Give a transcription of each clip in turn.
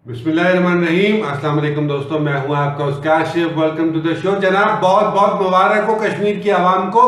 बिस्मिल्लाहिर्रहमानिर्रहीम। अस्सलाम वालेकुम दोस्तों, मैं हूं आपका उसका Kashif. Welcome to the show. जनाब, बहुत बहुत मुबारक हो कश्मीर की आवाम को।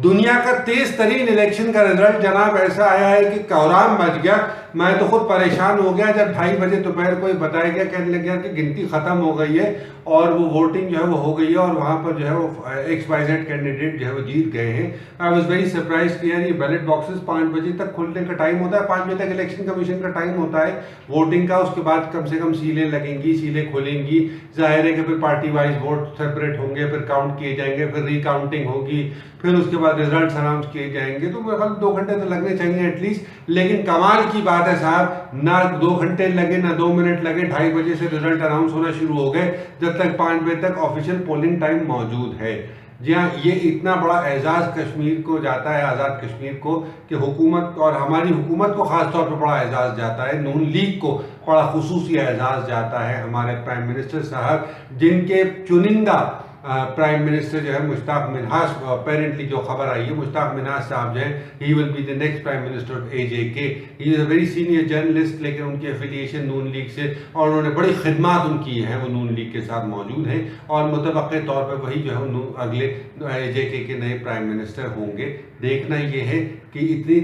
दुनिया का तेज तरीन इलेक्शन का रिजल्ट जनाब ऐसा आया है कि कोहराम मच गया। मैं तो खुद परेशान हो गया जब 2:30 बजे दोपहर को बताया गया, कहने लग गया कि गिनती खत्म हो गई है और वो वोटिंग जो है वो हो गई है और वहां पर जो है वो XYZ कैंडिडेट जो है वो जीत गए हैं। आई वॉज वेरी सरप्राइज कि यार ये बैलेट बॉक्सेस 5 बजे तक खुलने का टाइम होता है, 5 बजे तक इलेक्शन कमीशन का टाइम होता है वोटिंग का। उसके बाद कम से कम सीलें लगेंगी, सीलें खुलेंगी। जाहिर है कि फिर पार्टी वाइज वोट सेपरेट होंगे, फिर काउंट किए जाएंगे, फिर रिकाउंटिंग होगी, फिर उसके बाद रिजल्ट अनाउंस किए जाएंगे। तो मेरे ख्याल 2 घंटे तो लगने चाहिए एटलीस्ट। लेकिन कमाल की बात है साहब, ना 2 घंटे लगे ना 2 मिनट लगे, 2:30 बजे से रिजल्ट अनाउंस होना शुरू हो गए, जब तक 5 बजे तक ऑफिशियल पोलिंग टाइम मौजूद है। जी हाँ, ये इतना बड़ा एजाज कश्मीर को जाता है, आज़ाद कश्मीर को, कि हुकूमत और हमारी हुकूमत को ख़ास तौर पर बड़ा एजाज जाता है, नून लीग को बड़ा खुसूसी एजाज जाता है। हमारे प्राइम मिनिस्टर साहब, जिनके चुनिंदा प्राइम मिनिस्टर जो है मुश्ताक मिन्हास, अपेरेंटली जो खबर आई है, मुश्ताक मिन्हास साहब जो है he will be the next prime minister of AJK। He is a very senior journalist, लेकिन उनकी एफिलिएशन नून लीग से और उन्होंने बड़ी खिदमात उनकी हैं, वो नून लीग के साथ मौजूद हैं और मुतबक़े तौर पर वही जो है अगले AJK के नए प्राइम मिनिस्टर होंगे। देखना ये है कि इतनी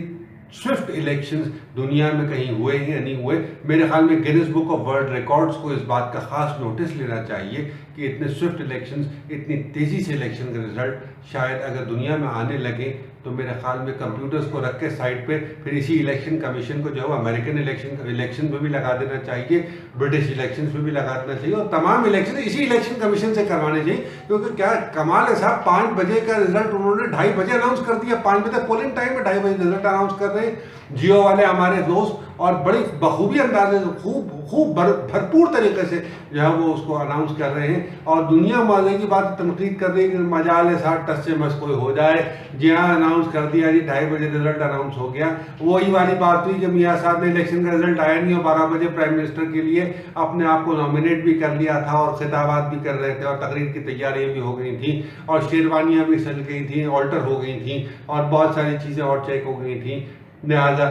स्विफ्ट इलेक्शंस दुनिया में कहीं हुए हैं या नहीं हुए। मेरे ख्याल में Guinness book of world records को इस बात का खास नोटिस लेना चाहिए कि इतने स्विफ्ट इलेक्शंस, इतनी तेज़ी से इलेक्शन के रिजल्ट शायद अगर दुनिया में आने लगे तो मेरे ख्याल में कंप्यूटर्स को रख के साइड पे फिर इसी इलेक्शन कमीशन को जो है अमेरिकन इलेक्शन में भी लगा देना चाहिए, ब्रिटिश इलेक्शन में भी लगा देना चाहिए और तमाम इलेक्शन इसी इलेक्शन कमीशन से करवाने चाहिए। क्योंकि क्या कमाल है साहब, 5 बजे का रिजल्ट उन्होंने 2:30 बजे अनाउंस कर दिया। 5 बजे तक पोलिंग टाइम है, 2:30 बजे रिजल्ट अनाउंस कर रहे हैं जियो वाले हमारे दोस्त, और बड़ी बखूबी अंदाजे से खूब भरपूर तरीके से जो है वो उसको अनाउंस कर रहे हैं। और दुनिया मजे की बात तनकीद कर रही है कि मजाल है साथ टस से मस कोई हो जाए। जी हाँ, अनाउंस कर दिया जी, 2:30 बजे रिजल्ट अनाउंस हो गया। वही वाली बात हुई कि मियाँ साहब ने इलेक्शन का रिजल्ट आया नहीं और 12 बजे प्राइम मिनिस्टर के लिए अपने आप को नॉमिनेट भी कर लिया था और खिताबात भी कर रहे थे और तकरीर की तैयारियाँ भी हो गई थी और शेरवानियाँ भी सज गई थी, ऑल्टर हो गई थी और बहुत सारी चीज़ें और चेक हो गई थी। लिहाजा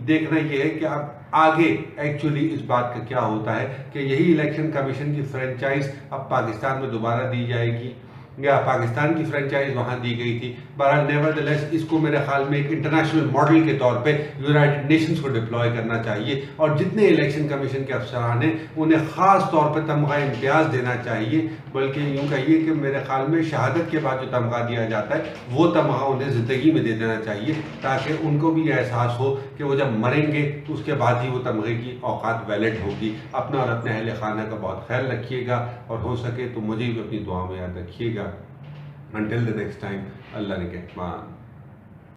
देखना यह है कि अब आगे एक्चुअली इस बात का क्या होता है कि यही इलेक्शन कमीशन की फ्रेंचाइज अब पाकिस्तान में दोबारा दी जाएगी या पाकिस्तान की फ्रेंचाइज वहाँ दी गई थी। बहरहाल नेवरदलेस इसको मेरे ख्याल में एक इंटरनेशनल मॉडल के तौर पे यूनाइटेड नेशंस को डिप्लॉय करना चाहिए और जितने इलेक्शन कमीशन के अफसरान हैं उन्हें ख़ास तौर पे तमगा इम्तियाज़ देना चाहिए। बल्कि यूँ कहिए कि मेरे ख्याल में शहादत के बाद जो तमगा दिया जाता है वो तमगा उन्हें ज़िंदगी में दे देना चाहिए, ताकि उनको भी एहसास हो कि वो जब मरेंगे तो उसके बाद ही वो तमगे की औकात वैलिड होगी। अपना और अपने अहल खाना का बहुत ख्याल रखिएगा और हो सके तो मुझे भी अपनी दुआ में याद रखिएगा। Until the next time, Allah ne कहमान।